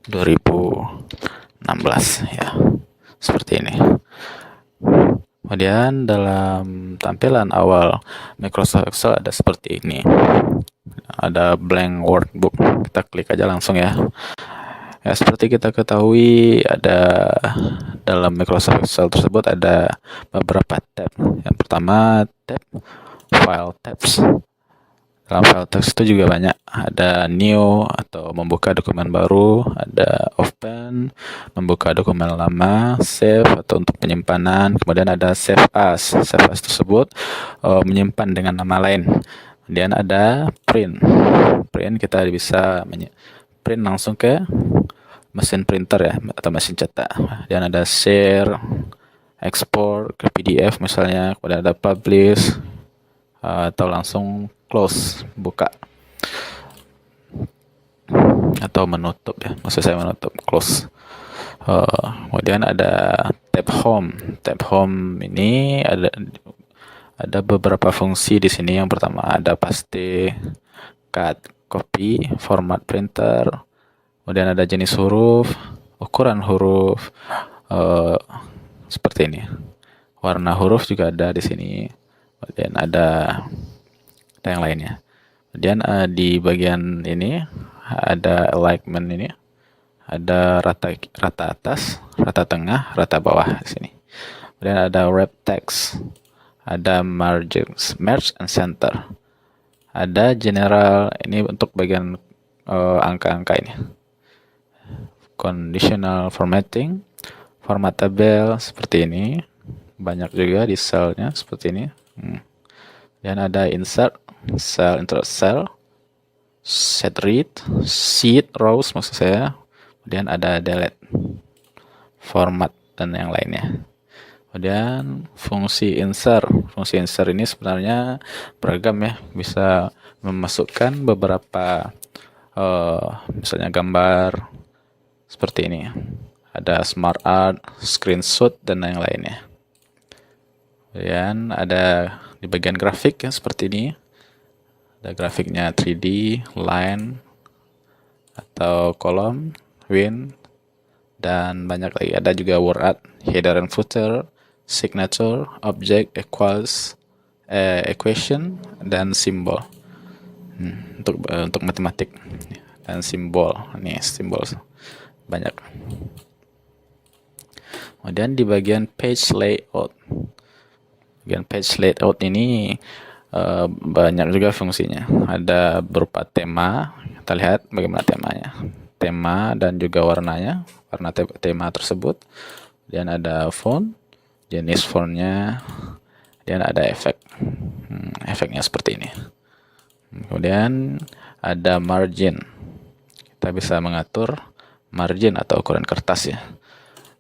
2016 ya, seperti ini. Kemudian dalam tampilan awal Microsoft Excel ada seperti ini, ada blank workbook, kita klik aja langsung ya. Ya, seperti kita ketahui, ada dalam Microsoft Excel tersebut ada beberapa tab. Yang pertama, tab File Tabs. Dalam file teks itu juga banyak, ada new atau membuka dokumen baru, ada open, membuka dokumen lama, save atau untuk penyimpanan, kemudian ada save as. Save as tersebut menyimpan dengan nama lain. Kemudian ada print. Print kita bisa print langsung ke mesin printer ya, atau mesin cetak. Dan ada share, export ke PDF misalnya, kemudian ada publish, atau langsung close, buka, atau menutup ya, maksud saya menutup, close. Kemudian ada tab home. Tab home ini ada beberapa fungsi di sini. Yang pertama ada paste, cut, copy, format printer, kemudian ada jenis huruf, ukuran huruf, seperti ini. Warna huruf juga ada di sini. Kemudian ada yang lainnya. Kemudian di bagian ini ada alignment, ini ada rata atas, rata tengah, rata bawah di sini. Kemudian ada wrap text, ada merge and center, ada general, ini untuk bagian angka-angka ini, conditional formatting, format tabel seperti ini, banyak juga di cell-nya seperti ini. Dan ada insert, cell, insert cell, set read, sheet, rows maksud saya. Kemudian ada delete, format, dan yang lainnya. Kemudian fungsi insert. Fungsi insert ini sebenarnya beragam ya, bisa memasukkan beberapa misalnya gambar seperti ini. Ada smart art, screenshot, dan yang lainnya. Kemudian ada di bagian grafik ya, seperti ini. Ada grafiknya 3D, line, atau kolom, win, dan banyak lagi. Ada juga word art, header and footer, signature, object, equals, equation, dan simbol. Untuk matematik dan simbol. Ini simbol banyak. Kemudian di bagian page layout. Bagian page layout ini banyak juga fungsinya. Ada berupa tema. Kita lihat bagaimana temanya. Tema dan juga warnanya, warna tema tersebut. Kemudian ada font, jenis fontnya, dan ada efek. Efeknya seperti ini. Kemudian ada margin. Kita bisa mengatur margin atau ukuran kertas ya.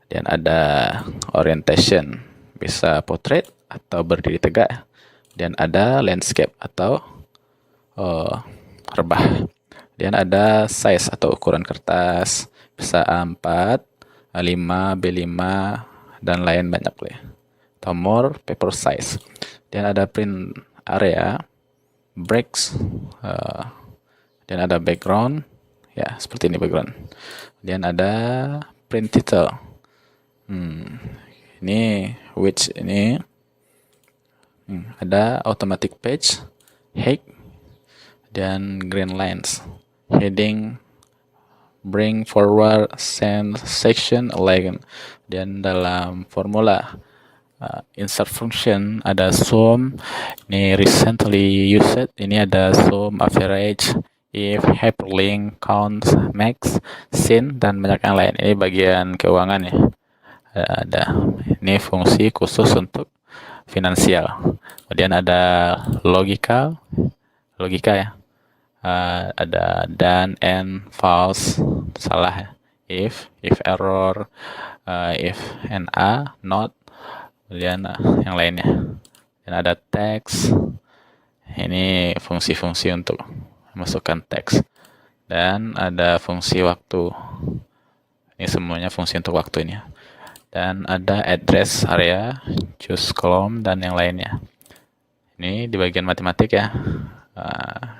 Dan ada orientation, bisa portrait atau berdiri tegak. Dan ada landscape atau rebah. Dan ada size atau ukuran kertas, bisa A4, A5, B5, dan lain banyak lah. Atau more, paper size. Dan ada print area, breaks, dan ada background, ya seperti ini background. Dan ada print title. Ini which ini ada automatic page, height, dan green lines, heading, bring forward, send, section, align. Dan dalam formula insert function ada sum, ini recently used, ini ada sum, average, if, hyperlink, count, max, sin, dan banyak yang lain. Ini bagian keuangan ya. Ada ini fungsi khusus untuk finansial. Kemudian ada logika ya. Ada dan, and, false, salah ya. If error, if and a, not, kemudian yang lainnya. Dan ada text. Ini fungsi-fungsi untuk memasukkan teks. Dan ada fungsi waktu. Ini semuanya fungsi untuk waktu ini. Dan ada address area, choose column, dan yang lainnya. Ini di bagian matematik ya,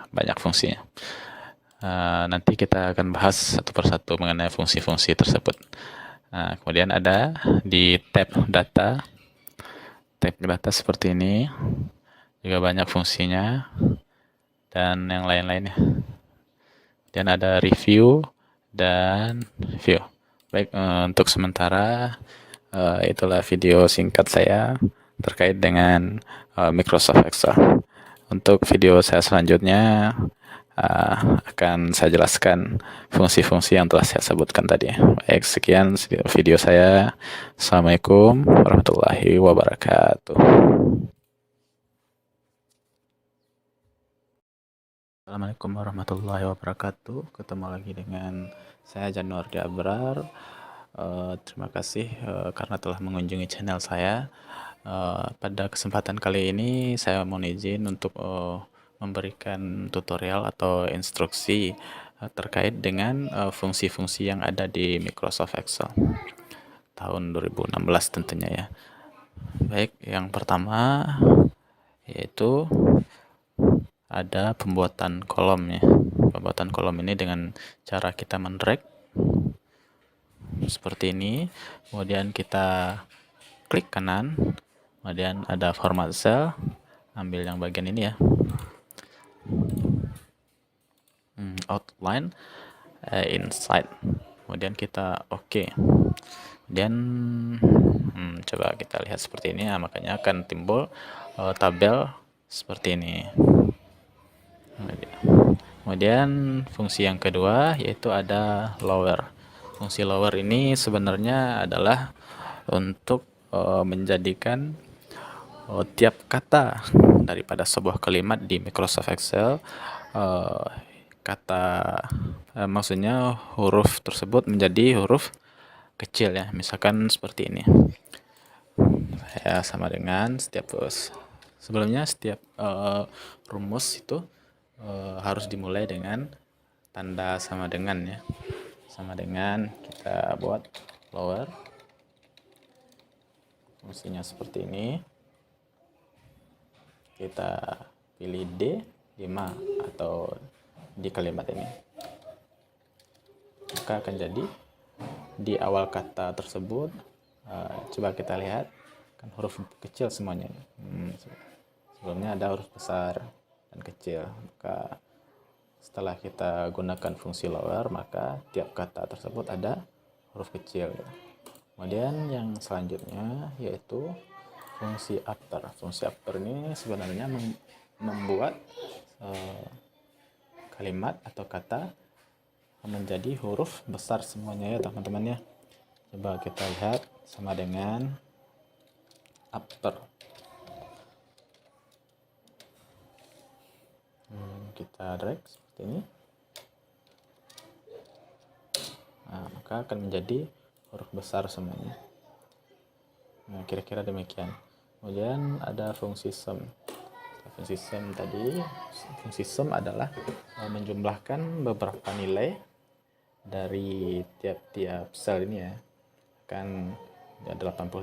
banyak fungsinya. Nanti kita akan bahas satu persatu mengenai fungsi-fungsi tersebut. Kemudian ada di tab data seperti ini, juga banyak fungsinya dan yang lain-lainnya. Dan ada review dan view. Baik, untuk sementara itulah video singkat saya terkait dengan Microsoft Excel. Untuk video saya selanjutnya akan saya jelaskan fungsi-fungsi yang telah saya sebutkan tadi. Baik, sekian video saya. Assalamualaikum warahmatullahi wabarakatuh. Assalamualaikum warahmatullahi wabarakatuh. Ketemu lagi dengan saya Januardi Abrar. Terima kasih karena telah mengunjungi channel saya. Pada kesempatan kali ini saya mohon izin untuk memberikan tutorial atau instruksi terkait dengan fungsi-fungsi yang ada di Microsoft Excel tahun 2016 tentunya ya. Baik, yang pertama yaitu ada pembuatan kolom ya. Pembuatan kolom ini dengan cara kita mendrag seperti ini, kemudian kita klik kanan, kemudian ada format cell, ambil yang bagian ini ya, outline, inside, kemudian kita oke. Kemudian coba kita lihat seperti ini, makanya akan timbul tabel seperti ini. Kemudian fungsi yang kedua yaitu ada lower. Fungsi lower ini sebenarnya adalah untuk menjadikan tiap kata daripada sebuah kalimat di Microsoft Excel, maksudnya huruf tersebut menjadi huruf kecil ya, misalkan seperti ini. Saya sama dengan setiap sebelumnya setiap rumus itu harus dimulai dengan tanda sama dengan ya. Sama dengan kita buat lower, fungsinya seperti ini. Kita pilih D5 atau di kalimat ini, maka akan jadi di awal kata tersebut coba kita lihat kan huruf kecil semuanya. Sebelumnya ada huruf besar dan kecil, maka setelah kita gunakan fungsi lower maka tiap kata tersebut ada huruf kecil. Kemudian yang selanjutnya yaitu fungsi upper. Fungsi upper ini sebenarnya membuat kalimat atau kata menjadi huruf besar semuanya ya teman-teman ya. Coba kita lihat sama dengan upper. Kita drag seperti ini. Maka akan menjadi huruf besar semuanya. Kira-kira demikian. Kemudian ada fungsi sum. Fungsi sum tadi, fungsi sum adalah menjumlahkan beberapa nilai dari tiap-tiap sel ini ya. Kan 85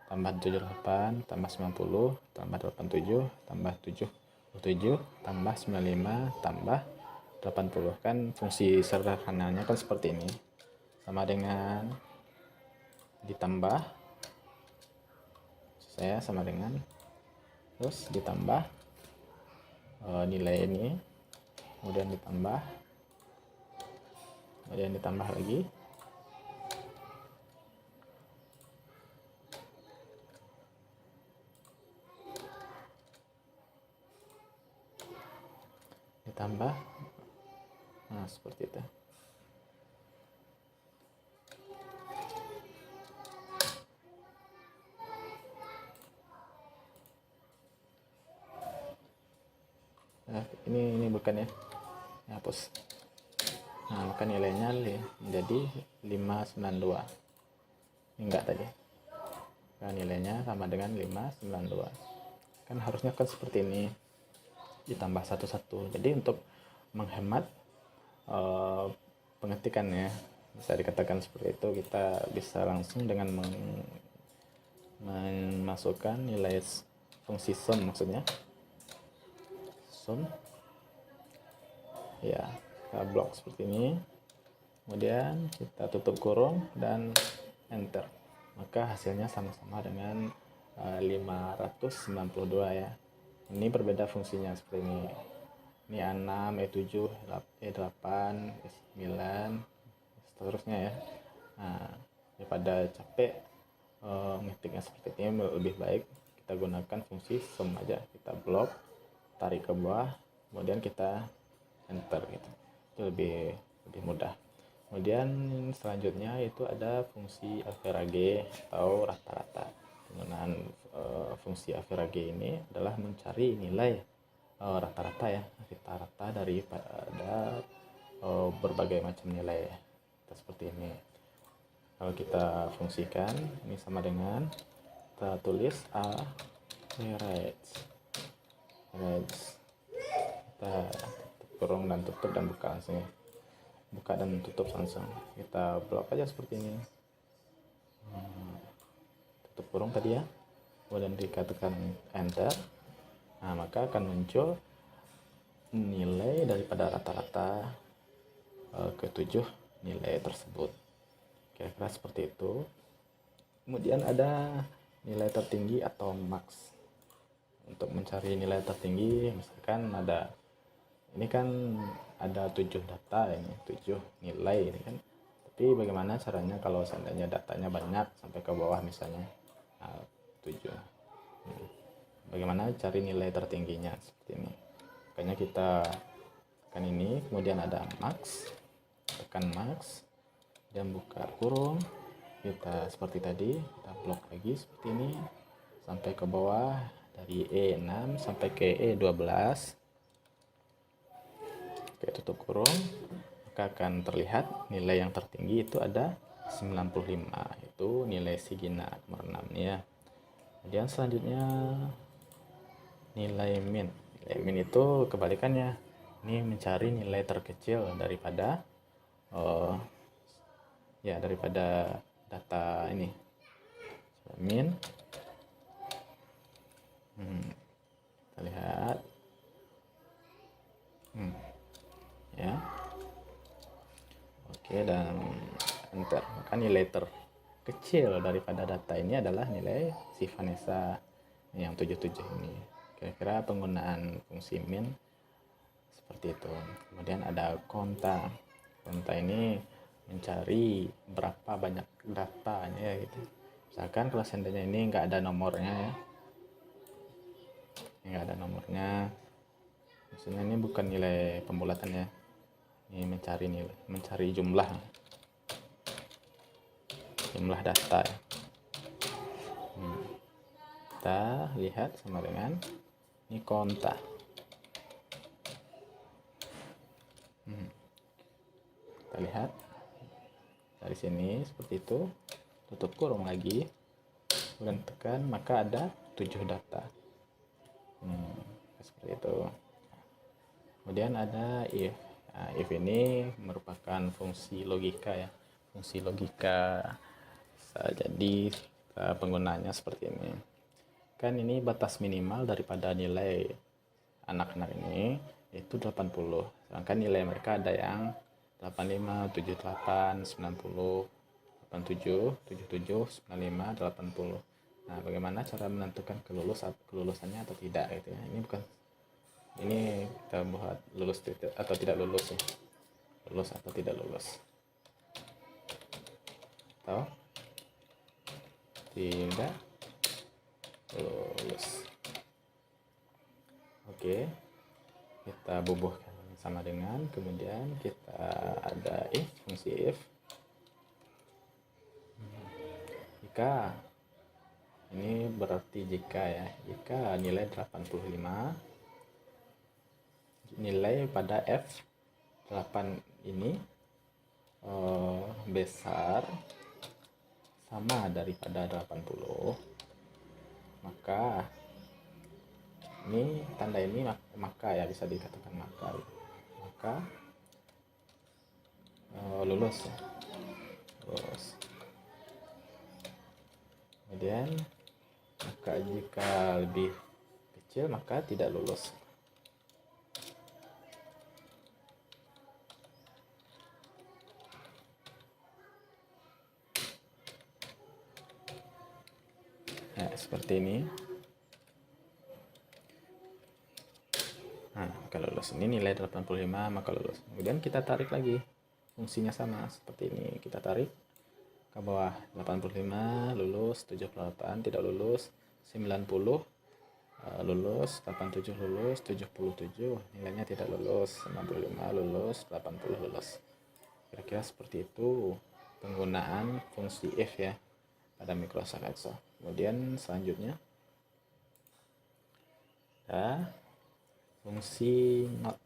tambah 78 tambah 90 tambah 87 tambah 77 tambah 95 tambah 80. Kan fungsi sederhananya kan seperti ini. Sama dengan ditambah, saya sama dengan terus ditambah nilai ini, kemudian ditambah lagi, ditambah, seperti itu. Ini bukan ya, hapus. Maka nilainya menjadi 592. Enggak tadi. Nilainya sama dengan 592. Kan harusnya kan seperti ini. Ditambah satu-satu. Jadi untuk menghemat pengetikan ya, bisa dikatakan seperti itu, kita bisa langsung dengan memasukkan nilai fungsi sum, maksudnya sum ya, kita blok seperti ini, kemudian kita tutup kurung dan enter, maka hasilnya sama-sama dengan 592 ya. Ini berbeda fungsinya seperti ini. Ini A6, E7, E8, E9, seterusnya ya. Nah, daripada capek ngetiknya seperti ini, lebih baik kita gunakan fungsi sum aja. Kita blok, tarik ke bawah, kemudian kita enter gitu. Itu lebih mudah. Kemudian selanjutnya itu ada fungsi average atau rata-rata. Penggunaan fungsi average ini adalah mencari nilai rata-rata ya, rata-rata daripada berbagai macam nilai. Seperti ini. Kalau kita fungsikan, ini sama dengan kita tulis average. Kita kurung dan tutup dan buka langsung ya. Buka dan tutup langsung. Kita blok aja seperti ini. Tutup kurung tadi ya. Kemudian dikatakan enter. Nah, maka akan muncul nilai daripada rata-rata ke-7 nilai tersebut. Kira-kira seperti itu. Kemudian ada nilai tertinggi atau max. Untuk mencari nilai tertinggi, misalkan ini kan ada 7 data ini, 7 nilai ini kan. Tapi bagaimana caranya kalau seandainya datanya banyak sampai ke bawah misalnya 7. Bagaimana cari nilai tertingginya seperti ini. Makanya kita tekan ini, kemudian ada max, tekan max dan buka kurung, kita seperti tadi, kita blok lagi seperti ini sampai ke bawah dari E6 sampai ke E12. Oke, tutup kurung, maka akan terlihat nilai yang tertinggi itu ada 95, itu nilai Sigina nomor 6 ya. Kemudian selanjutnya nilai min. Nilai min itu kebalikannya, ini mencari nilai terkecil daripada daripada data ini. Min kita lihat ya. Oke, dan enter. Maka nilai terkecil daripada data ini adalah nilai si Vanessa yang 77 ini. Kira-kira penggunaan fungsi min seperti itu. Kemudian ada konta. Konta ini mencari berapa banyak datanya gitu. Misalkan kalau seandainya ini nggak ada nomornya ya, nggak ada nomornya, maksudnya ini bukan nilai pembulatan ya, ini mencari jumlah data ya. Kita lihat sama dengan ini konta. Kita lihat dari sini seperti itu, tutup kurung lagi, kemudian tekan, maka ada 7 data. Seperti itu. Kemudian ada if. Nah, if ini merupakan fungsi logika ya, fungsi logika. Jadi penggunaannya seperti ini. Kan ini batas minimal daripada nilai anak-anak ini itu 80. Sedangkan nilai mereka ada yang 85, 78, 90, 87, 77, 95, 80. Nah, bagaimana cara menentukan kelulusannya atau tidak gitu ya. Ini kita buat lulus atau tidak lulus ya. Lulus atau tidak lulus. Atau tidak lulus. Oke. Kita bubuhkan sama dengan, kemudian kita ada fungsi if. Jika ini berarti jika ya, jika nilai 85, nilai pada F8 ini besar sama daripada 80, maka ini tanda ini maka ya, bisa dikatakan maka lulus ya. Lulus. Kemudian maka jika lebih kecil maka tidak lulus. Nah, seperti ini. Nah, kalau lulus ini nilai 85 maka lulus. Kemudian kita tarik lagi, fungsinya sama seperti ini, kita tarik ke bawah. 85 lulus, 78 tidak lulus, 90 lulus, 87 lulus, 77 nilainya tidak lulus, 65 lulus, 80 lulus. Kira-kira seperti itu penggunaan fungsi if ya pada Microsoft Excel. Kemudian selanjutnya ada fungsi not.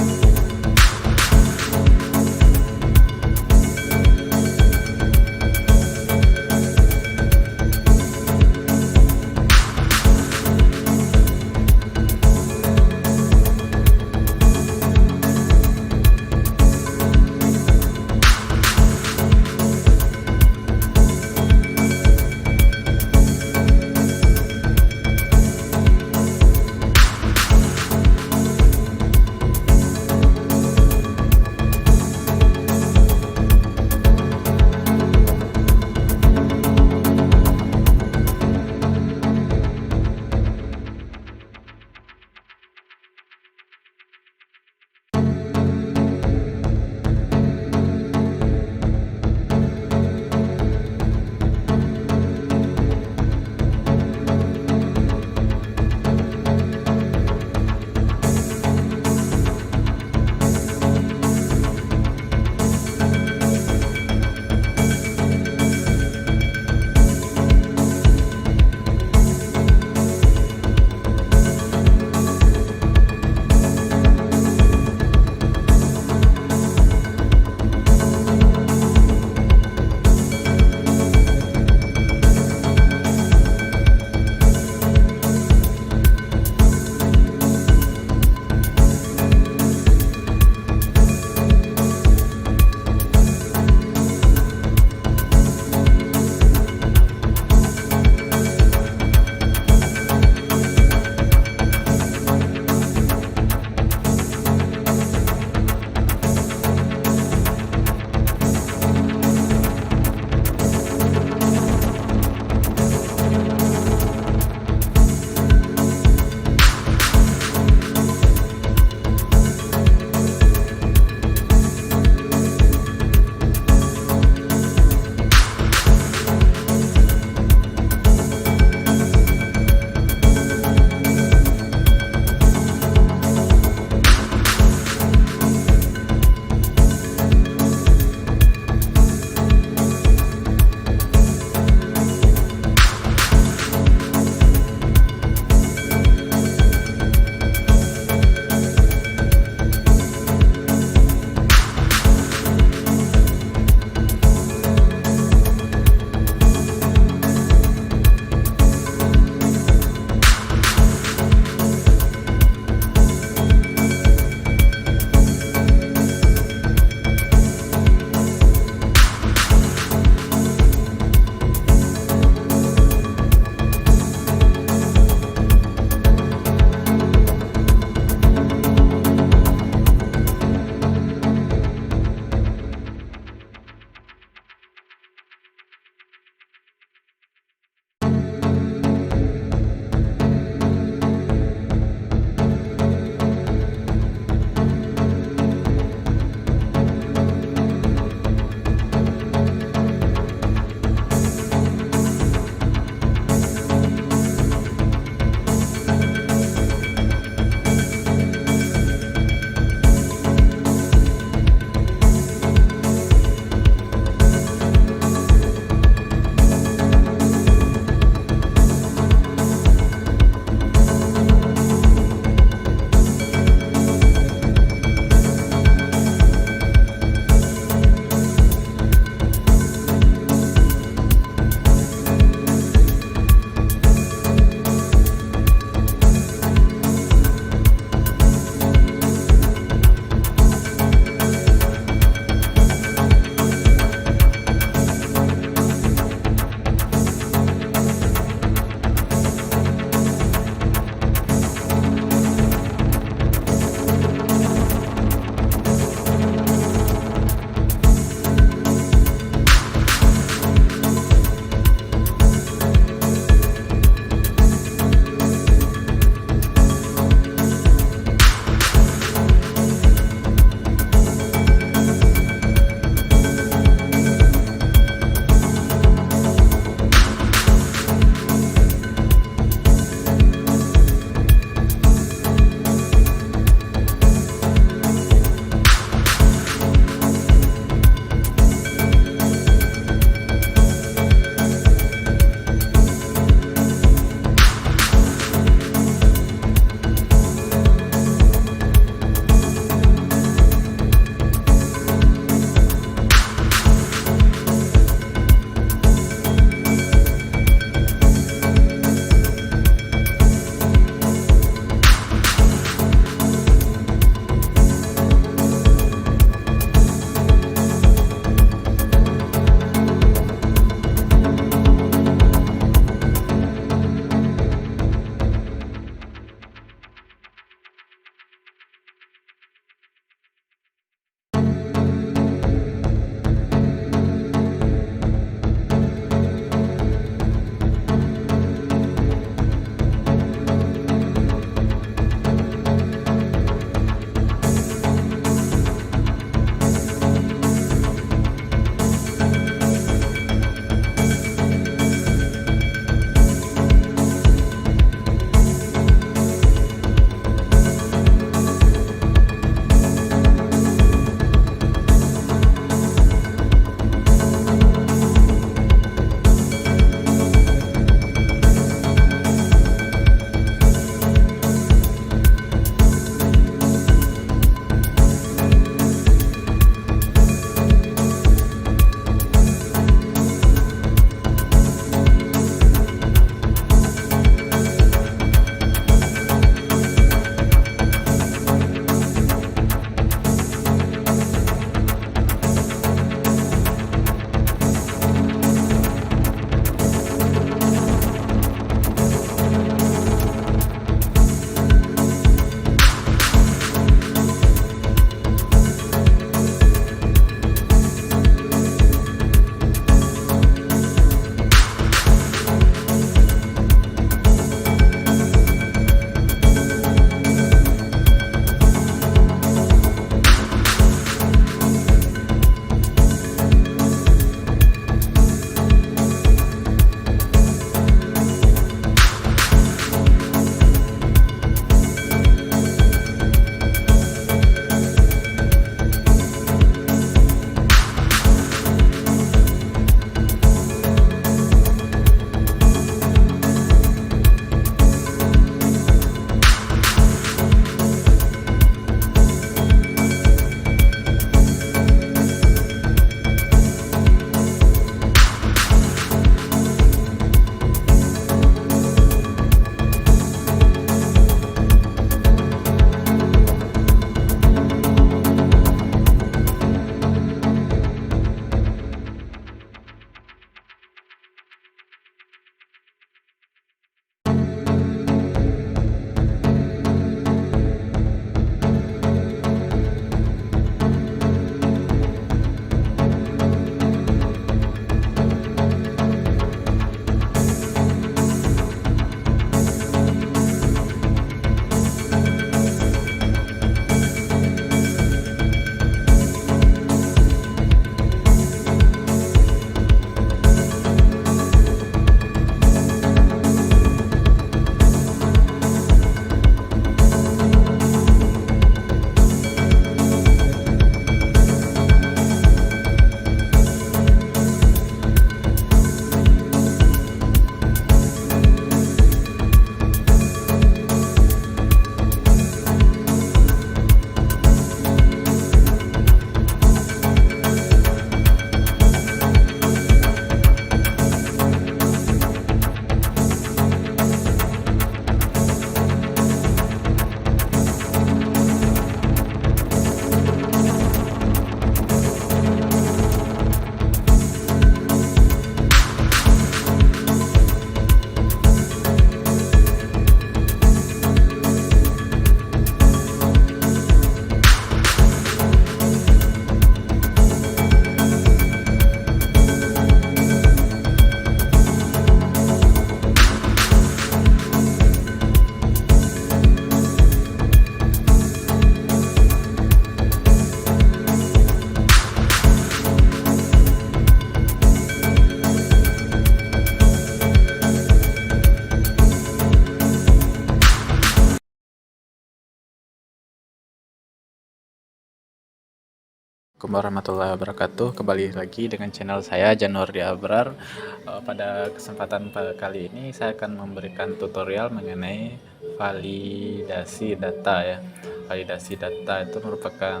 Assalamualaikum warahmatullahi wabarakatuh. Kembali lagi dengan channel saya Janurdi Abrar. Pada kesempatan kali ini saya akan memberikan tutorial mengenai validasi data ya. Validasi data itu merupakan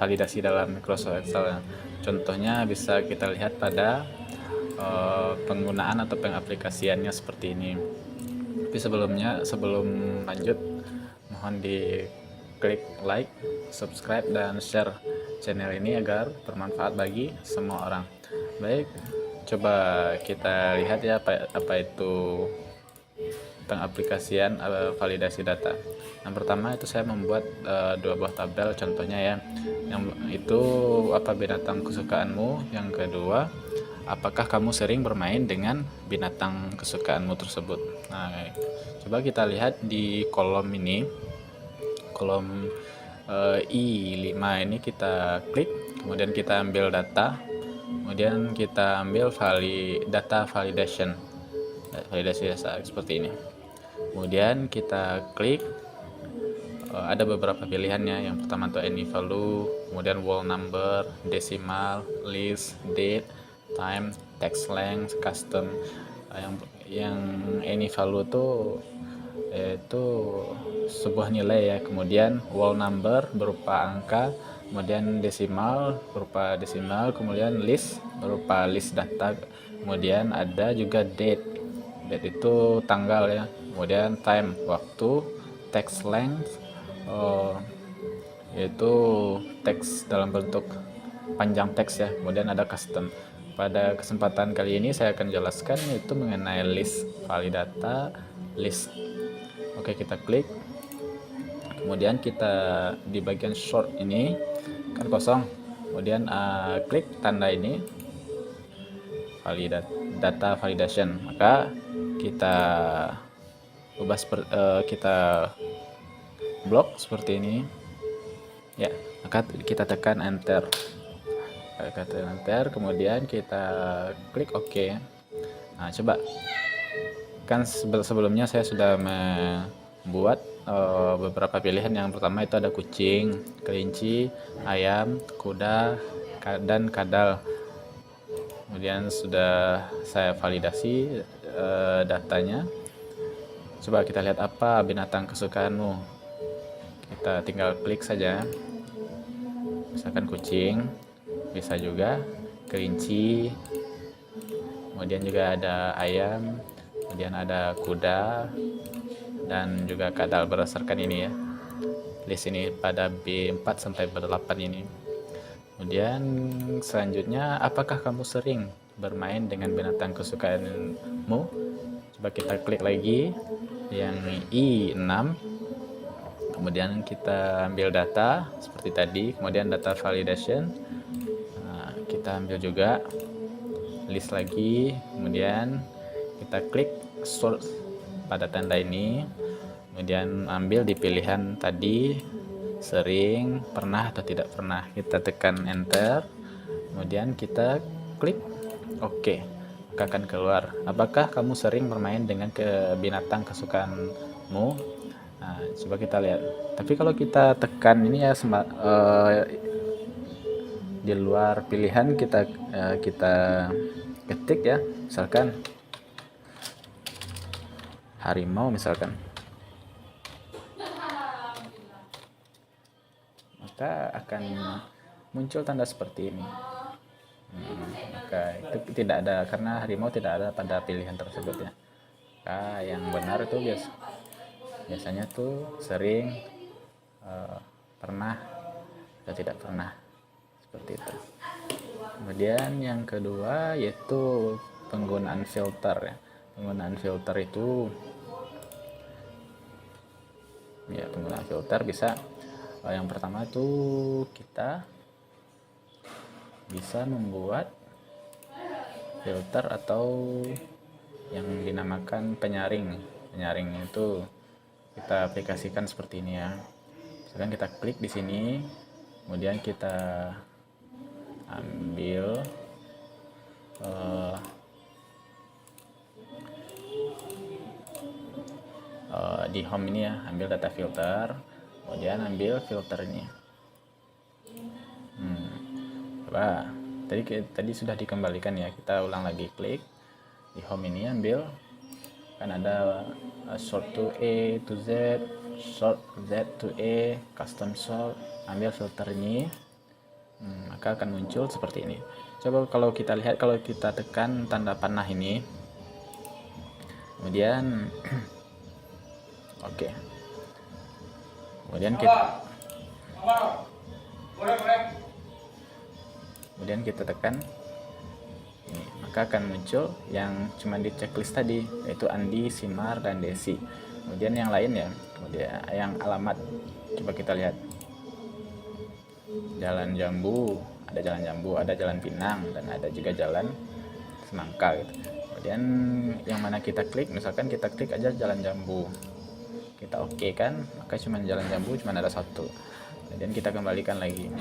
validasi dalam Microsoft Excel ya. Contohnya bisa kita lihat pada penggunaan atau pengaplikasiannya seperti ini. Tapi sebelum lanjut, mohon diklik like, subscribe, dan share channel ini agar bermanfaat bagi semua orang. Baik, coba kita lihat ya apa itu pengaplikasian validasi data. Yang pertama itu saya membuat dua buah tabel contohnya ya. Yang itu apa binatang kesukaanmu, yang kedua apakah kamu sering bermain dengan binatang kesukaanmu tersebut. Nah, coba kita lihat di kolom ini, kolom I5 ini kita klik, kemudian kita ambil data, kemudian kita ambil data validasi data seperti ini. Kemudian kita klik, ada beberapa pilihannya. Yang pertama itu any value, kemudian whole number, decimal, list, date, time, text length, custom. Yang any value itu sebuah nilai ya, kemudian whole number berupa angka, kemudian decimal berupa decimal, kemudian list berupa list data, kemudian ada juga date itu tanggal ya, kemudian time waktu, text length yaitu teks dalam bentuk panjang teks ya, kemudian ada custom. Pada kesempatan kali ini saya akan jelaskan itu mengenai list validata list. Oke, kita klik, kemudian kita di bagian short ini kan kosong, kemudian klik tanda ini data validation, maka kita ubah kita blok seperti ini ya, maka kita tekan enter, kemudian kita klik OK. Nah, coba kan sebelumnya saya sudah membuat beberapa pilihan. Yang pertama itu ada kucing, kelinci, ayam, kuda, dan kadal. Kemudian sudah saya validasi datanya. Coba kita lihat apa binatang kesukaanmu. Kita tinggal klik saja, misalkan kucing, bisa juga kelinci, kemudian juga ada ayam, kemudian ada kuda, dan juga kadal berdasarkan ini ya, list ini pada B4 sampai B8 ini. Kemudian selanjutnya, apakah kamu sering bermain dengan binatang kesukaanmu? Coba kita klik lagi yang I6, kemudian kita ambil data seperti tadi, kemudian data validation. Nah, kita ambil juga list lagi, kemudian kita klik sort pada tanda ini, kemudian ambil di pilihan tadi sering, pernah atau tidak pernah. Kita tekan enter, kemudian kita klik OK, maka akan keluar apakah kamu sering bermain dengan binatang kesukaanmu. Nah, coba kita lihat. Tapi kalau kita tekan ini ya, di luar pilihan kita ketik ya, misalkan harimau misalkan, maka akan muncul tanda seperti ini. Maka itu tidak ada, karena harimau tidak ada pada pilihan tersebut ya. Maka yang benar itu biasanya tuh sering, pernah atau tidak pernah, seperti itu. Kemudian yang kedua yaitu penggunaan filter ya. Penggunaan filter itu ya, penggunaan filter bisa yang pertama itu kita bisa membuat filter atau yang dinamakan penyaring. Penyaring itu kita aplikasikan seperti ini ya. Misalkan kita klik di sini, kemudian kita ambil di home ini ya, ambil data filter, kemudian ambil filter ini. Coba tadi sudah dikembalikan ya, kita ulang lagi, klik di home ini, ambil kan ada sort to A to Z, sort Z to A, custom sort, ambil filter ini. Maka akan muncul seperti ini. Coba kalau kita lihat, kalau kita tekan tanda panah ini, kemudian oke, kemudian kita tekan ini, maka akan muncul yang cuma di checklist tadi, yaitu Andi, Simar, dan Desi. Kemudian yang lain ya, kemudian yang alamat, coba kita lihat, Jalan Jambu, ada Jalan Pinang, dan ada juga Jalan Semangka gitu. Kemudian yang mana kita klik, misalkan kita klik aja Jalan Jambu, kita oke kan, maka cuma Jalan Jambu cuma ada satu. Kemudian kita kembalikan lagi,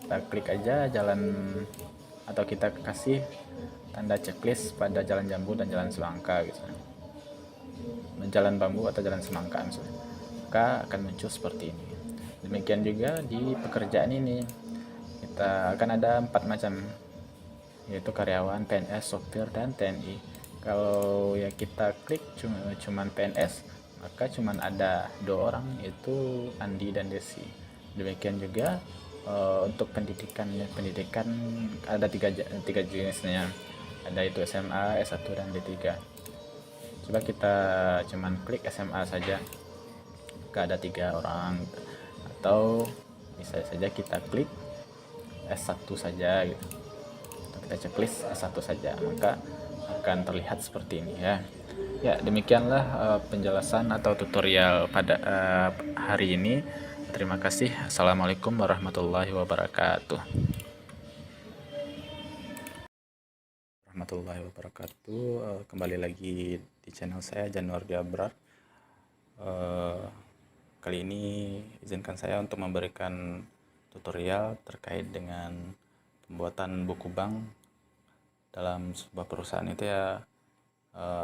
kita klik aja jalan, atau kita kasih tanda checklist pada Jalan Jambu dan Jalan Semangka gitu, Jalan Bambu atau Jalan Semangka misalnya, maka akan muncul seperti ini. Demikian juga di pekerjaan ini, kita akan ada 4 macam, yaitu karyawan, PNS, sopir, dan TNI. Kalau ya kita klik cuman PNS, maka cuman ada 2 orang, yaitu Andi dan Desi. Demikian juga untuk pendidikan ada tiga jenisnya, ada itu SMA, S1, dan D3. Coba kita cuman klik SMA saja, maka ada 3 orang, atau bisa saja kita klik S1 saja gitu, atau kita checklist S1 saja, maka akan terlihat seperti ini ya. Ya, demikianlah penjelasan atau tutorial pada hari ini. Terima kasih. Assalamualaikum warahmatullahi wabarakatuh. Kembali lagi di channel saya, Januar Jabrar. Kali ini izinkan saya untuk memberikan tutorial terkait dengan pembuatan buku bank dalam sebuah perusahaan. Itu ya,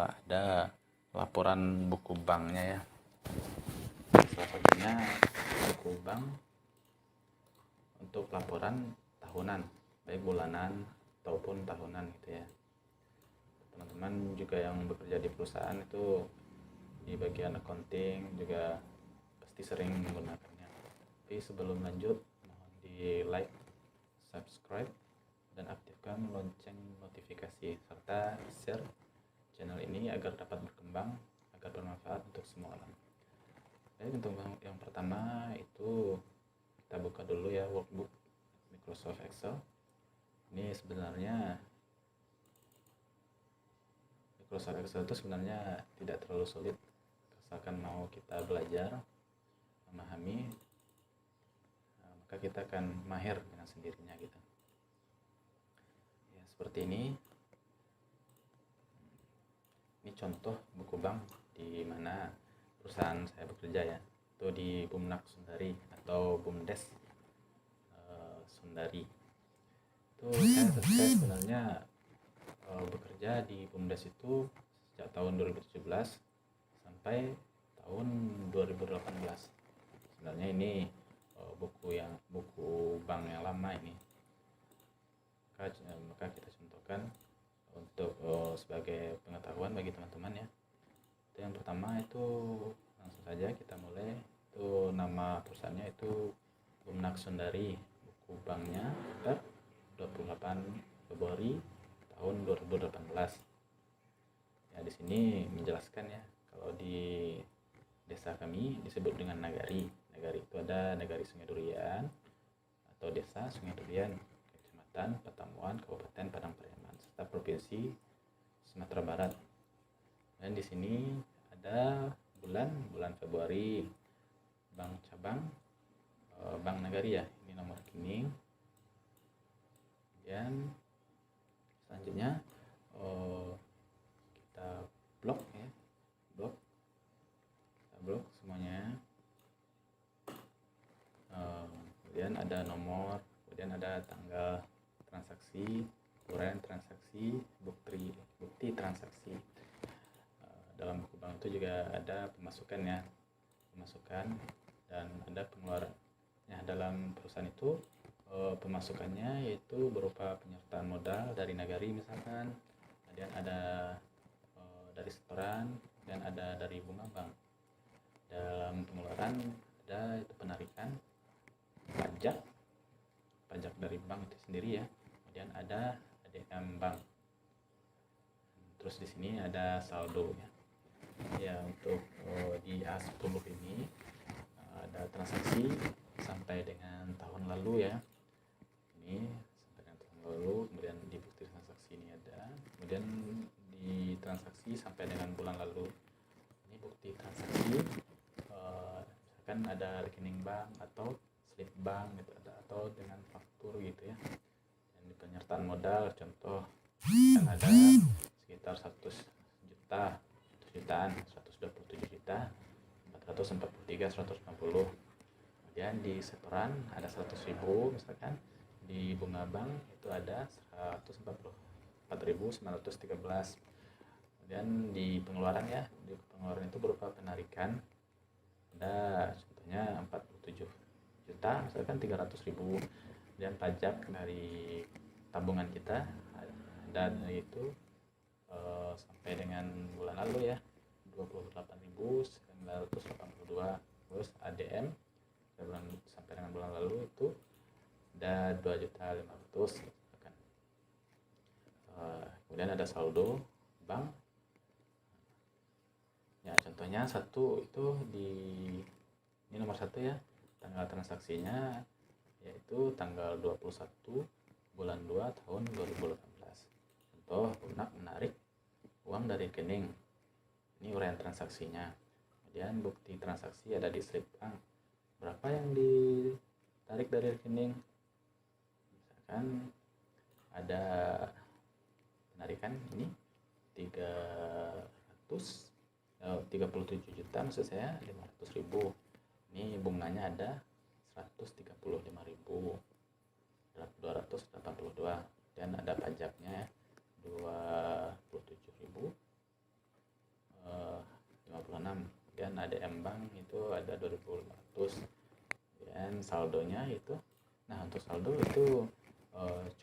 ada laporan buku banknya ya, salah satunya buku bank untuk laporan tahunan, baik bulanan ataupun tahunan gitu ya. Teman-teman juga yang bekerja di perusahaan itu di bagian accounting juga pasti sering menggunakannya. Tapi sebelum lanjut, mohon di like, subscribe, dan aktifkan lonceng notifikasi, serta share channel ini agar dapat berkembang, agar bermanfaat untuk semua orang. Baik, untuk yang pertama itu kita buka dulu ya workbook Microsoft Excel. Ini sebenarnya Microsoft Excel itu sebenarnya tidak terlalu sulit, asalkan mau kita belajar, memahami, maka kita akan mahir dengan sendirinya gitu ya. Seperti ini contoh buku bank di mana perusahaan saya bekerja ya, itu di Bumnak Sundari atau Bumdes Sundari. Itu saya sebenarnya bekerja di Bumdes itu sejak tahun 2017 sampai tahun 2018. Sebenarnya ini buku bank yang lama ini, maka kita contohkan untuk sebagai pengetahuan bagi teman-teman ya. Itu yang pertama, itu langsung saja kita mulai. Itu nama perusahaannya itu Bumnak Sundari, buku banknya per 28 Februari tahun 2018. Ya, di sini menjelaskan ya, kalau di desa kami disebut dengan Nagari. Nagari itu ada Nagari Sungai Durian atau Desa Sungai Durian, Kecamatan Patamuan, Kabupaten Padang Pariaman, serta Provinsi Sumatera Barat. Dan di sini ada bulan Februari, bank cabang Bank Nagari ya, ini nomor rekening. Kemudian selanjutnya kita blok ya, blok semuanya. Kemudian ada nomor, kemudian ada tanggal transaksi, urean transaksi, bukti transaksi. Dalam buku bank itu juga ada pemasukan ya, dan ada pengeluaran. Dalam perusahaan itu Pemasukannya yaitu berupa penyertaan modal dari nagari misalkan, kemudian ada dari setoran, dan ada dari bunga bank. Dalam pengeluaran ada itu penarikan, pajak dari bank itu sendiri ya, kemudian ada ADM bank. Terus di sini ada saldo ya. Ya, untuk di A10 ini ada transaksi sampai dengan tahun lalu ya. Ini sampai dengan tahun lalu, kemudian di bukti transaksi ini ada, kemudian di transaksi sampai dengan bulan lalu. Ini bukti transaksi, misalkan ada rekening bank atau slip bank gitu, atau dengan faktur gitu ya. Dan di penyertaan modal contoh kan ada sekitar 100 juta, 127 juta, 443, 160. Kemudian di setoran ada 100.000 misalkan, di bunga bank itu ada 144.913. Kemudian di pengeluaran ya, di pengeluaran itu berupa penarikan, ada contohnya 47 juta misalkan 300.000. Kemudian pajak dari tabungan kita dan itu sampai dengan bulan lalu ya 28.982. Terus ADM sampai dengan bulan lalu itu ada 2.500.000 kan. Kemudian ada saldo bank ya, contohnya satu itu ini nomor 1 ya, tanggal transaksinya yaitu tanggal 21 bulan 2 tahun 2018. Contoh, lunak menarik uang dari rekening, ini uraian transaksinya. Kemudian bukti transaksi ada di slip bank, berapa yang ditarik dari rekening, misalkan ada penarikan ini 37 juta maksud saya 500.000. Ini bunganya ada 135.282, dan ada pajaknya 27.056. Dan ADM bank itu ada 2.500. Dan saldonya itu, nah untuk saldo itu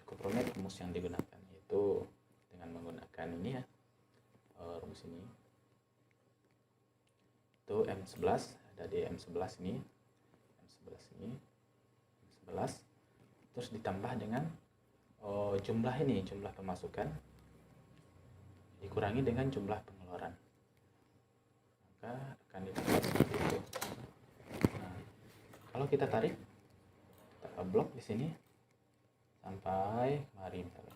cukup rumit rumus yang digunakan, itu dengan menggunakan ini ya, rumus ini itu M11, ada di M11 ini, terus ditambah dengan jumlah pemasukan dikurangi dengan jumlah pengeluaran, maka akan didapat seperti itu. Nah, kalau kita tarik, kita blok di sini sampai kemari misalkan,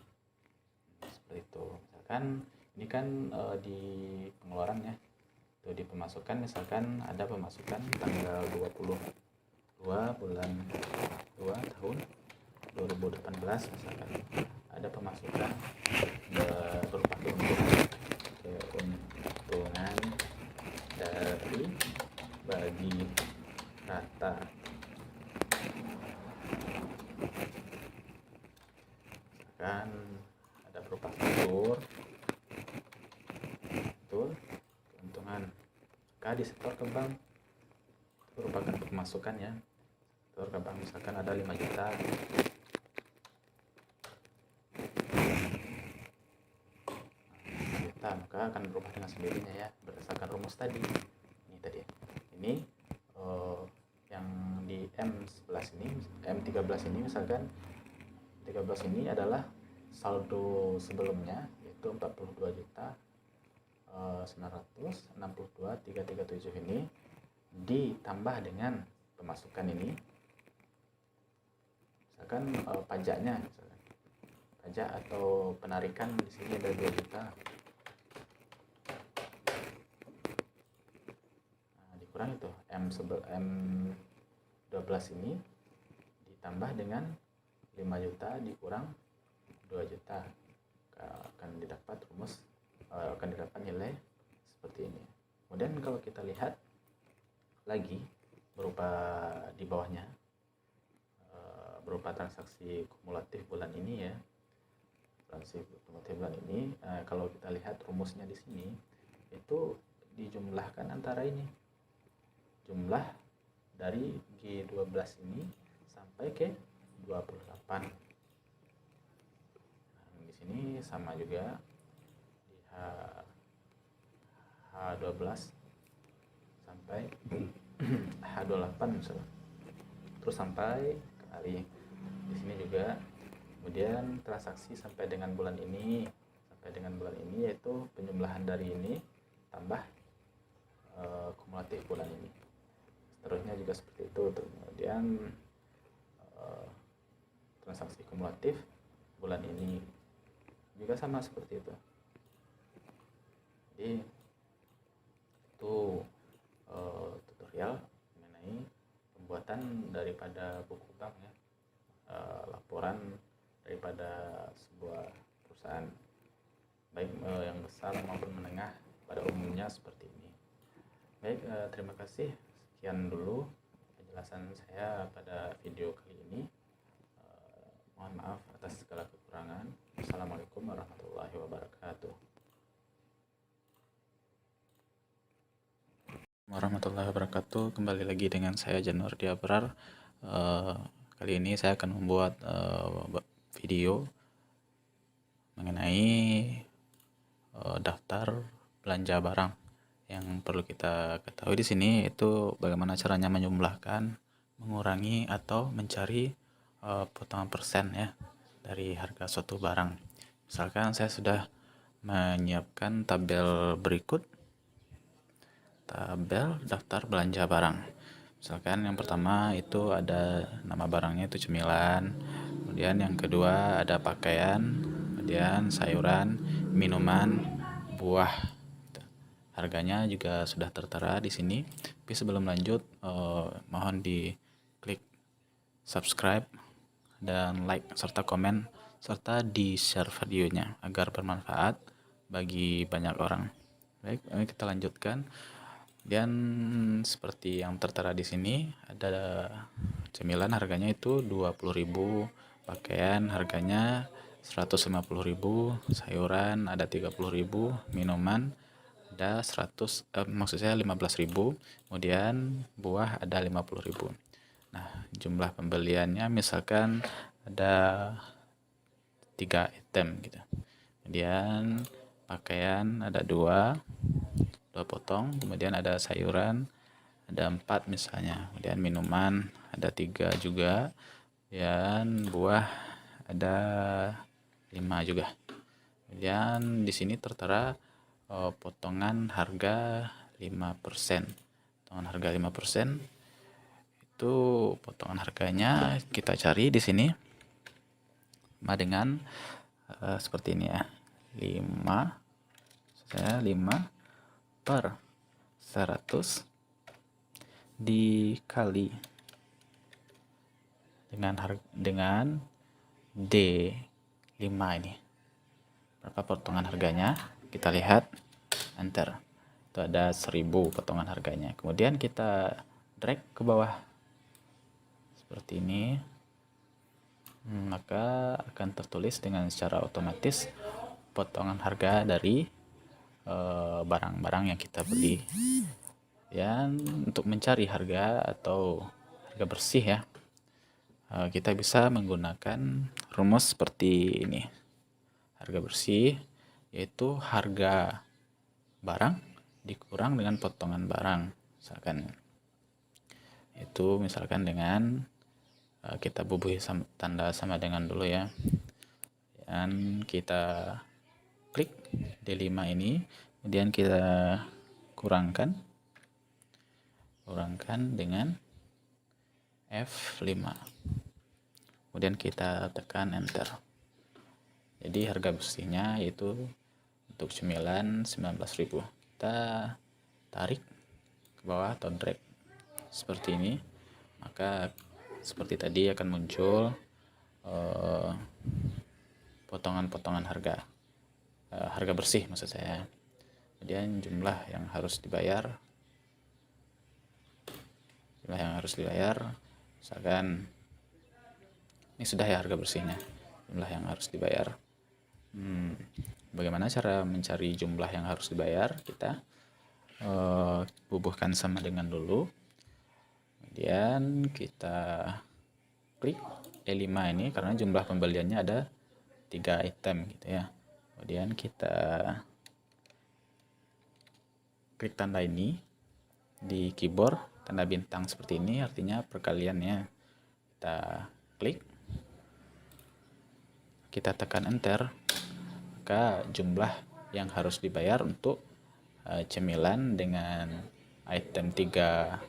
seperti itu. Misalkan ini kan di pengeluaran ya, itu di pemasukan misalkan ada pemasukan tanggal 22 bulan 2 tahun 2018 misalkan, ada pemasukan berupa keuntungan dari bagi rata, misalkan ada berupa faktur itu keuntungan, maka disetor ke bank, itu merupakan pemasukan ya, setor ke bank misalkan ada 5 juta. Maka akan berubah dengan sendirinya ya, berdasarkan rumus tadi. Ini tadi ya. Ini yang di M11 ini, M13 ini misalkan, 13 ini adalah saldo sebelumnya yaitu 42 juta 962.337. Ini ditambah dengan pemasukan ini, misalkan pajaknya, misalkan pajak atau penarikan di sini ada 2 juta. Kurang itu M12 ini ditambah dengan 5 juta dikurang 2 juta, akan didapat nilai seperti ini. Kemudian kalau kita lihat lagi berupa di bawahnya, berupa transaksi kumulatif bulan ini ya, kalau kita lihat rumusnya di sini itu dijumlahkan antara ini, jumlah dari G12 ini sampai ke 28. Nah, di sini sama juga di H12 sampai H28 misalnya. Terus sampai kali di sini juga. Kemudian transaksi sampai dengan bulan ini, yaitu penjumlahan dari ini tambah kumulatif bulan ini. Seterusnya juga seperti itu. Kemudian transaksi kumulatif bulan ini juga sama seperti itu. Jadi itu tutorial mengenai pembuatan daripada buku bank ya, laporan daripada sebuah perusahaan baik yang besar maupun menengah pada umumnya seperti ini. Baik, terima kasih. Sekian dulu penjelasan saya pada video kali ini. Mohon maaf atas segala kekurangan. Assalamualaikum warahmatullahi wabarakatuh. Kembali lagi dengan saya Janur Diabrar. Kali ini saya akan membuat video mengenai daftar belanja barang. Yang perlu kita ketahui di sini itu bagaimana caranya menjumlahkan, mengurangi atau mencari potongan persen ya dari harga suatu barang. Misalkan saya sudah menyiapkan tabel berikut, tabel daftar belanja barang. Misalkan yang pertama itu ada nama barangnya itu cemilan, kemudian yang kedua ada pakaian, kemudian sayuran, minuman, buah. Harganya juga sudah tertera di sini. Tapi sebelum lanjut, mohon di klik subscribe dan like serta komen serta di share videonya agar bermanfaat bagi banyak orang. Baik, kita lanjutkan. Dan seperti yang tertera di sini ada cemilan harganya itu 20.000, pakaian harganya 150.000, sayuran ada 30.000, minuman ada 15.000, kemudian buah ada 50.000. Nah, jumlah pembeliannya misalkan ada 3 item gitu. Kemudian pakaian ada 2 potong, kemudian ada sayuran ada 4 misalnya, kemudian minuman ada 3 juga, dan buah ada 5 juga. Kemudian di sini tertera potongan harga 5%. Potongan harga 5% itu potongan harganya kita cari di sini sama dengan seperti ini ya. 5 per 100 dikali dengan D5 ini. Berapa potongan harganya? Kita lihat, enter. Itu ada 1000 potongan harganya. Kemudian kita drag ke bawah seperti ini, maka akan tertulis dengan secara otomatis potongan harga dari barang-barang yang kita beli. Dan untuk mencari harga atau harga bersih ya, kita bisa menggunakan rumus seperti ini. Harga bersih yaitu harga barang dikurang dengan potongan barang. Misalkan dengan kita bubuhi tanda sama dengan dulu ya. Dan kita klik D5 ini, kemudian kita kurangkan dengan F5, kemudian kita tekan enter. Jadi harga bersihnya yaitu untuk cemilan 19.000. Kita tarik ke bawah atau drag seperti ini, maka seperti tadi akan muncul potongan-potongan harga bersih maksud saya. Kemudian jumlah yang harus dibayar, misalkan ini sudah ya harga bersihnya, jumlah yang harus dibayar. Bagaimana cara mencari jumlah yang harus dibayar? Kita bubuhkan sama dengan dulu, kemudian kita klik E5 ini karena jumlah pembeliannya ada 3 item gitu ya. Kemudian kita klik tanda ini di keyboard, tanda bintang seperti ini artinya perkaliannya. Kita klik, kita tekan enter, maka jumlah yang harus dibayar untuk cemilan dengan item 3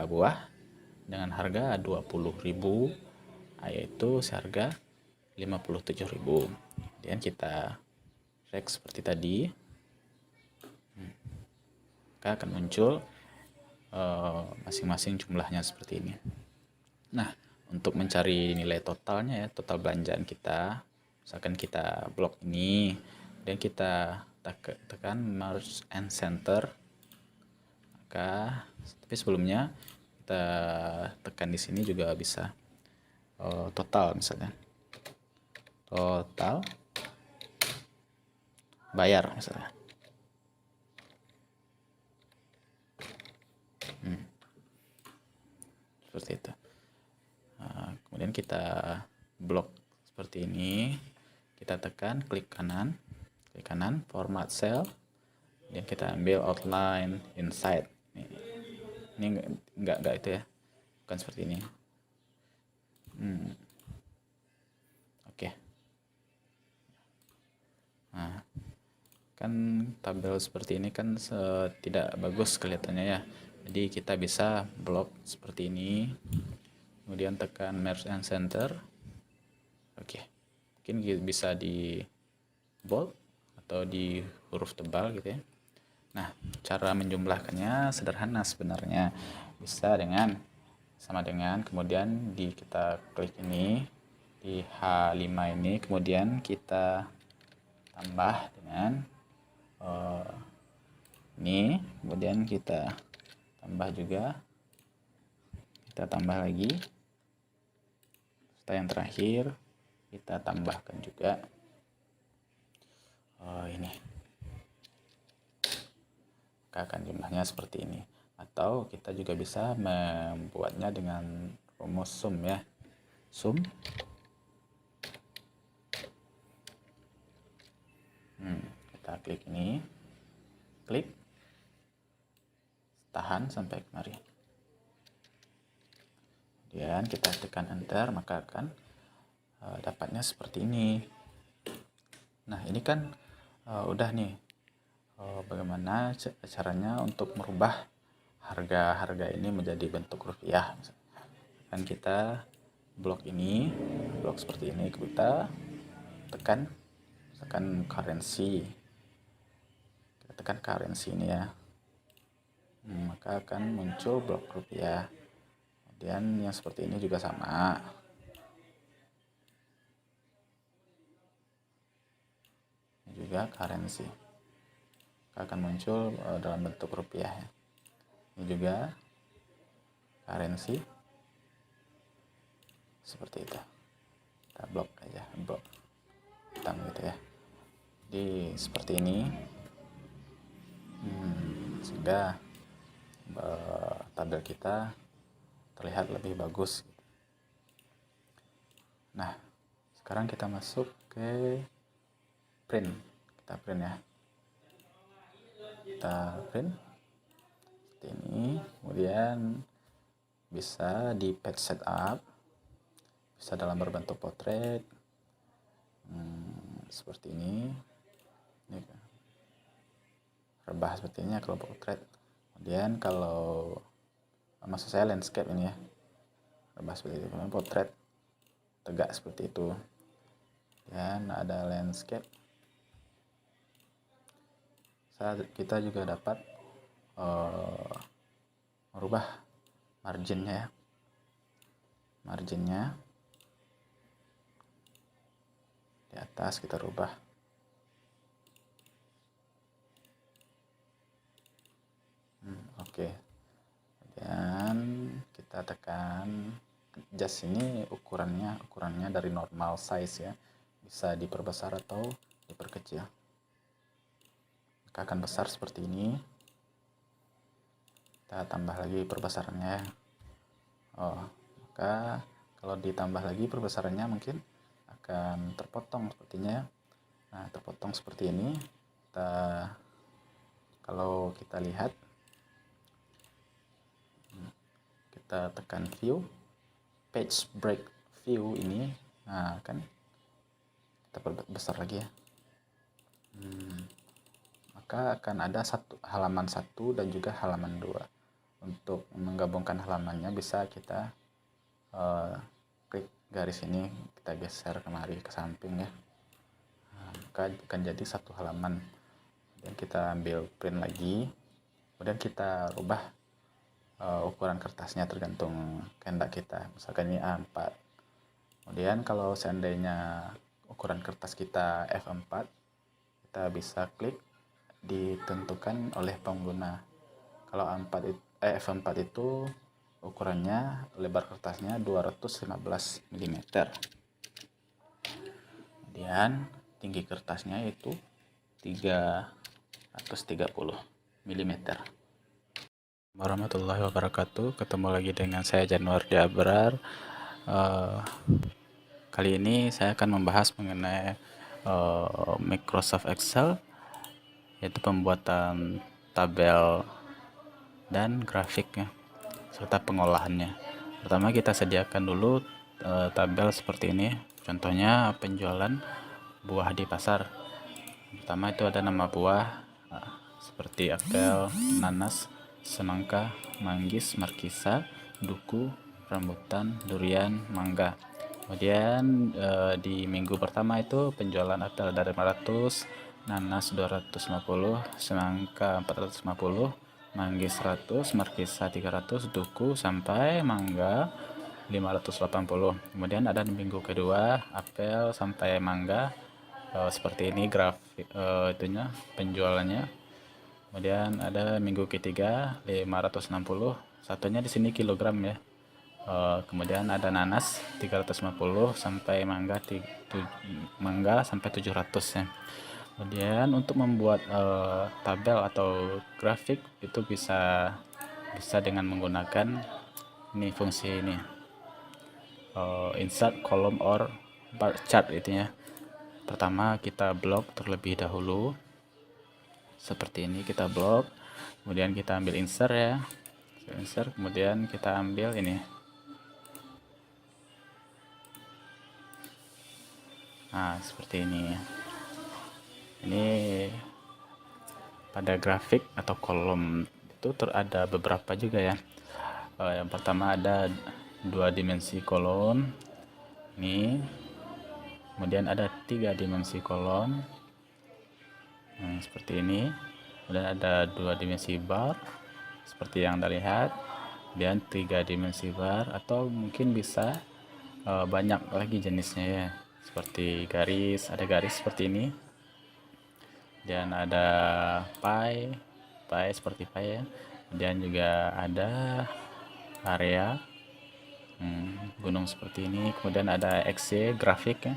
buah dengan harga 20.000, yaitu seharga 57.000. Kemudian kita drag seperti tadi, maka akan muncul masing-masing jumlahnya seperti ini. Nah, untuk mencari nilai totalnya ya, total belanjaan kita, misalkan kita blok ini dan kita tekan merge and center, maka tapi sebelumnya kita tekan di sini juga bisa total, misalnya total bayar misalnya. Seperti itu. Kemudian kita blok seperti ini, kita tekan klik kanan format cell, dan kita ambil outline inside. Ini enggak itu ya, bukan seperti ini. Oke. Nah, kan tabel seperti ini kan tidak bagus kelihatannya ya, jadi kita bisa blok seperti ini, kemudian tekan merge and center. Oke, mungkin bisa di bold atau di huruf tebal gitu ya. Nah, cara menjumlahkannya sederhana sebenarnya, bisa sama dengan kemudian kita klik ini di H5 ini, kemudian kita tambah dengan ini, kemudian kita tambah juga, kita tambah lagi, setelah yang terakhir kita tambahkan juga ini, maka akan jumlahnya seperti ini. Atau kita juga bisa membuatnya dengan rumus sum ya, sum kita klik ini, klik, tahan sampai kemari, kemudian kita tekan enter, maka akan dapatnya seperti ini. Nah, ini kan udah nih bagaimana caranya untuk merubah harga-harga ini menjadi bentuk rupiah. Kan kita blok ini, blok seperti ini, kita tekan currency, kita tekan currency ini ya, maka akan muncul blok rupiah. Kemudian yang seperti ini juga sama, ini juga currency, maka akan muncul dalam bentuk rupiah ya. Ini juga currency, seperti itu. Kita blok aja, blok hitam gitu ya. Jadi seperti ini, sehingga tabel kita terlihat lebih bagus. Nah, sekarang kita masuk ke print. Kita print ya, kita print seperti ini. Kemudian bisa di page setup, bisa dalam berbentuk potret seperti ini rebah seperti ini kalau potret. Kemudian kalau maksud saya landscape ini ya, rebah seperti itu. Kemudian potret tegak seperti itu, dan ada landscape. Kita juga dapat merubah marginnya ya, marginnya di atas kita rubah. Oke. Dan kita tekan adjust, ini ukurannya dari normal size ya, bisa diperbesar atau diperkecil, maka akan besar seperti ini. Kita tambah lagi perbesarannya, maka Kalau ditambah lagi perbesarannya mungkin akan terpotong sepertinya ya. Nah, terpotong seperti ini. Kalau kita lihat, kita tekan view, page break view ini, nah kan kita perbesar lagi ya. Maka akan ada halaman 1 dan juga halaman 2. Untuk menggabungkan halamannya bisa kita klik garis ini, kita geser kemari ke samping ya. Nah, maka akan jadi satu halaman. Dan kita ambil print lagi, kemudian kita rubah ukuran kertasnya tergantung kehendak kita. Misalkan ini A4. Kemudian kalau seandainya ukuran kertas kita F4, kita bisa klik ditentukan oleh pengguna. Kalau F4 itu ukurannya, lebar kertasnya 215 mm. Kemudian tinggi kertasnya itu 330 mm. Warahmatullahi wabarakatuh. Ketemu lagi dengan saya Januardi Abrar. Kali ini saya akan membahas mengenai Microsoft Excel, yaitu pembuatan tabel dan grafiknya serta pengolahannya. Pertama kita sediakan dulu tabel seperti ini. Contohnya penjualan buah di pasar. Pertama itu ada nama buah seperti apel, nanas, semangka, manggis, markisa, duku, rambutan, durian, mangga. Kemudian di minggu pertama itu penjualan apel ada 500, nanas 250, semangka 450, manggis 100, markisa 300, duku sampai mangga 580. Kemudian ada di minggu kedua apel sampai mangga seperti ini grafik itunya penjualannya. Kemudian ada minggu ketiga 560, satunya di sini kilogram ya. Kemudian ada nanas 350 sampai mangga sampai 700 ya. Kemudian untuk membuat tabel atau grafik itu bisa dengan menggunakan ini fungsi ini, insert column or bar chart itu ya. Pertama kita blok terlebih dahulu seperti ini, kita blok, kemudian kita ambil insert ya, insert, kemudian kita ambil ini. Nah, seperti ini. Ini pada grafik atau kolom itu ada beberapa juga ya. Yang pertama ada 2 dimensi kolom. Ini. Kemudian ada 3 dimensi kolom. Seperti ini. Kemudian ada 2 dimensi bar seperti yang Anda lihat. Kemudian 3 dimensi bar, atau mungkin bisa banyak lagi jenisnya ya. Seperti garis, ada garis seperti ini, dan ada pie seperti pie ya. Kemudian juga ada area gunung seperti ini. Kemudian ada XY grafik ya.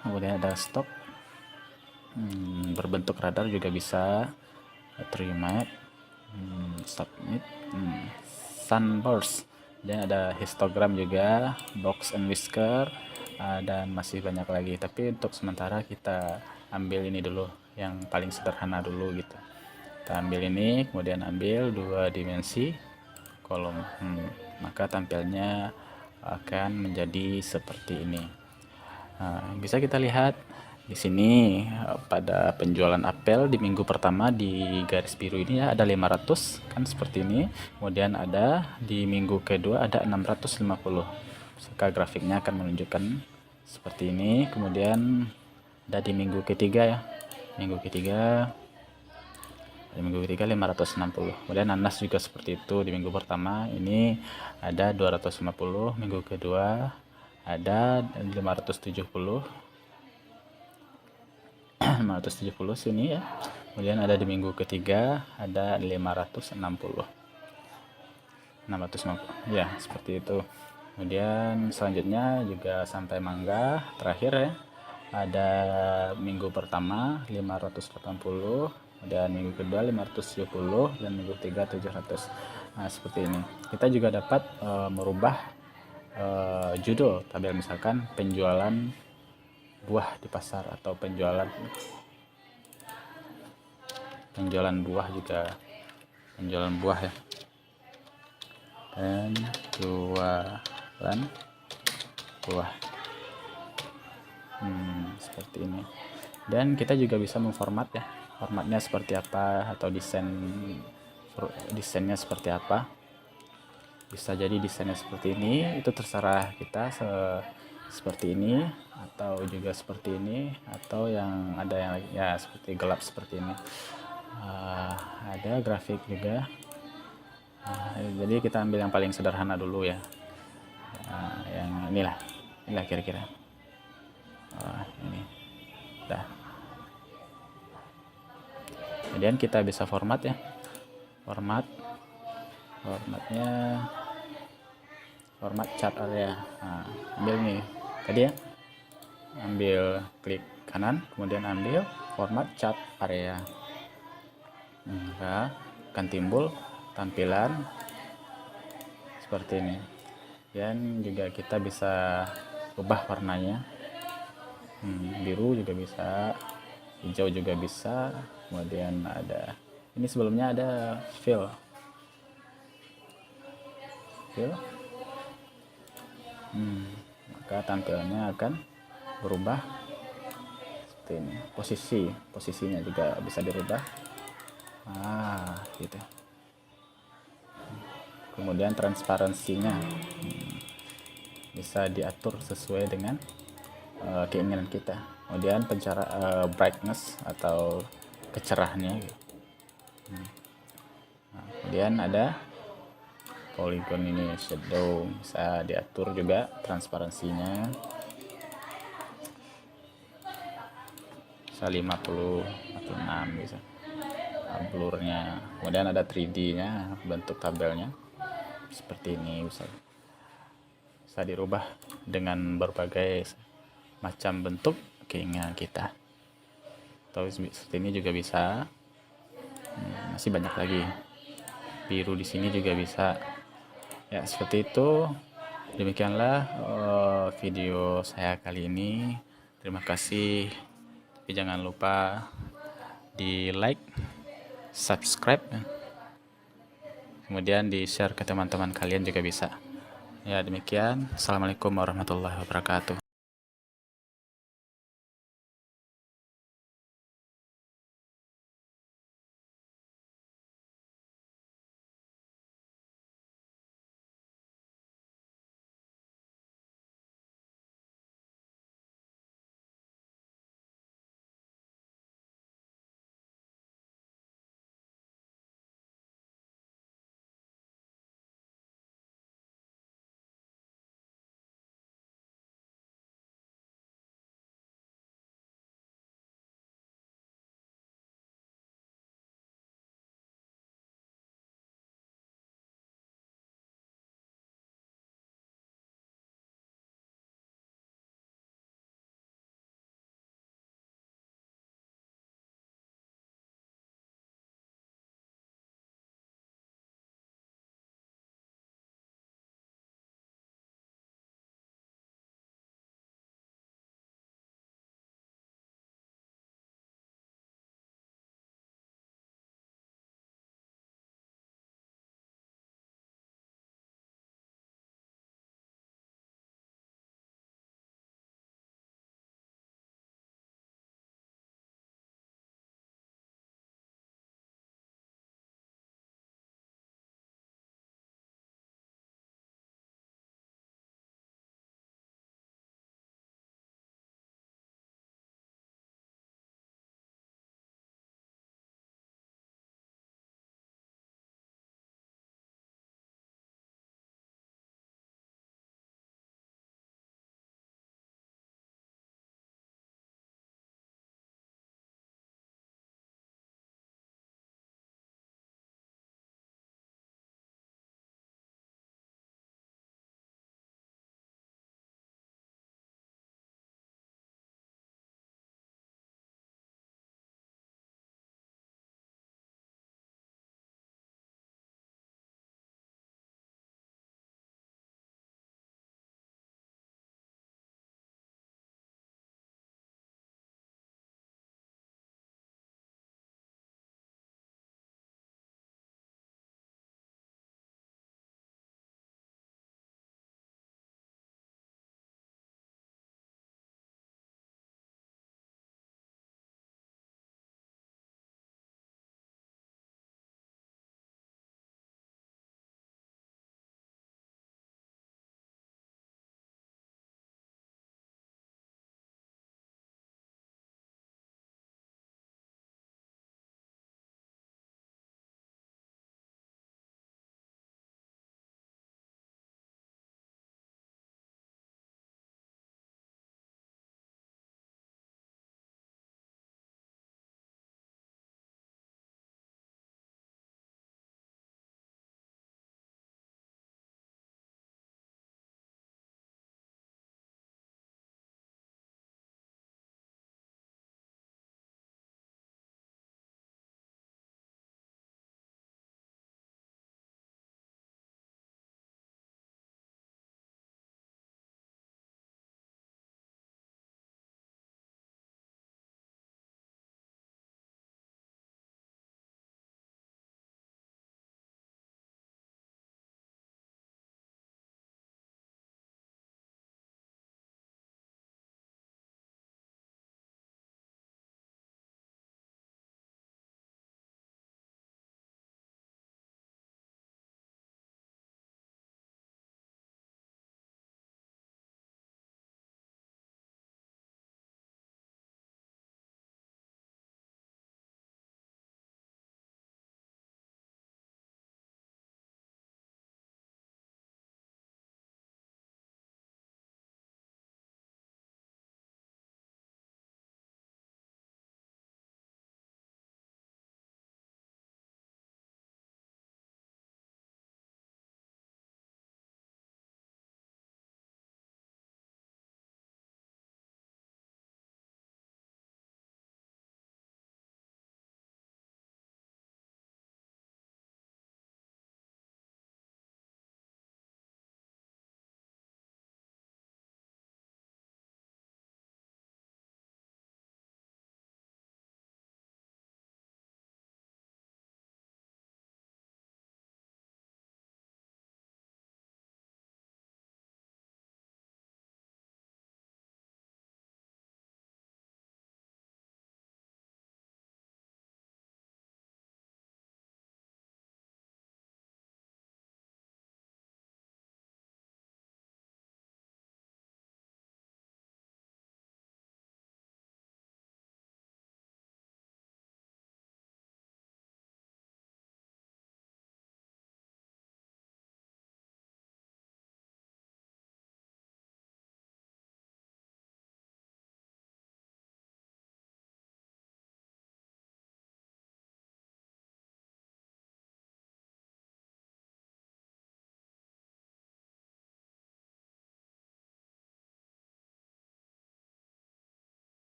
Kemudian ada stop berbentuk radar juga bisa, tree map, submit, sunburst, dan ada histogram juga, box and whisker, dan masih banyak lagi. Tapi untuk sementara kita ambil ini dulu, yang paling sederhana dulu gitu. Kita ambil ini, kemudian ambil 2 dimensi kolom, maka tampilnya akan menjadi seperti ini. Bisa kita lihat di sini pada penjualan apel di minggu pertama di garis biru ini ya, ada 500 kan seperti ini. Kemudian ada di minggu kedua ada 650. Maka grafiknya akan menunjukkan seperti ini. Kemudian ada di minggu ketiga ya. Minggu ketiga 560. Kemudian nanas juga seperti itu. Di minggu pertama ini ada 250, minggu kedua ada 570 sini ya. Kemudian ada di minggu ketiga ada 560 ya, seperti itu. Kemudian selanjutnya juga sampai mangga terakhir ya, ada minggu pertama 580, dan minggu kedua 570, dan minggu ketiga 700. Nah, seperti ini. Kita juga dapat merubah judul tabel, misalkan penjualan buah di pasar atau penjualan buah juga, penjualan buah ya, penjualan buah. Seperti ini. Dan kita juga bisa memformat ya, formatnya seperti apa, atau desainnya seperti apa. Bisa jadi desainnya seperti ini, itu terserah kita, seperti ini, atau juga seperti ini, atau yang ada yang ya seperti gelap seperti ini. Ada grafik juga. Jadi kita ambil yang paling sederhana dulu ya. Yang inilah kira-kira. Ini dah. Kemudian kita bisa format ya, formatnya format chart area. Ambil nih tadi ya, ambil klik kanan, kemudian ambil format chart area. Maka akan timbul tampilan seperti ini. Dan juga kita bisa ubah warnanya, biru juga bisa, hijau juga bisa. Kemudian ada ini, sebelumnya ada fill, maka tampilannya akan berubah seperti ini. Posisinya juga bisa dirubah, gitu. Kemudian transparansinya bisa diatur sesuai dengan keinginan kita. Kemudian brightness atau kecerahannya gitu. Kemudian ada polygon, ini shadow, bisa diatur juga transparansinya, bisa 50 atau 6 bisa. Blurnya, kemudian ada 3D nya, bentuk tabelnya seperti ini, bisa dirubah dengan berbagai macam bentuk keinginan kita. Atau seperti ini juga bisa. Masih banyak lagi, biru di sini juga bisa ya. Seperti itu. Demikianlah video saya kali ini. Terima kasih. Tapi jangan lupa di like, subscribe, kemudian di share ke teman-teman kalian juga bisa ya. Demikian, assalamualaikum warahmatullahi wabarakatuh.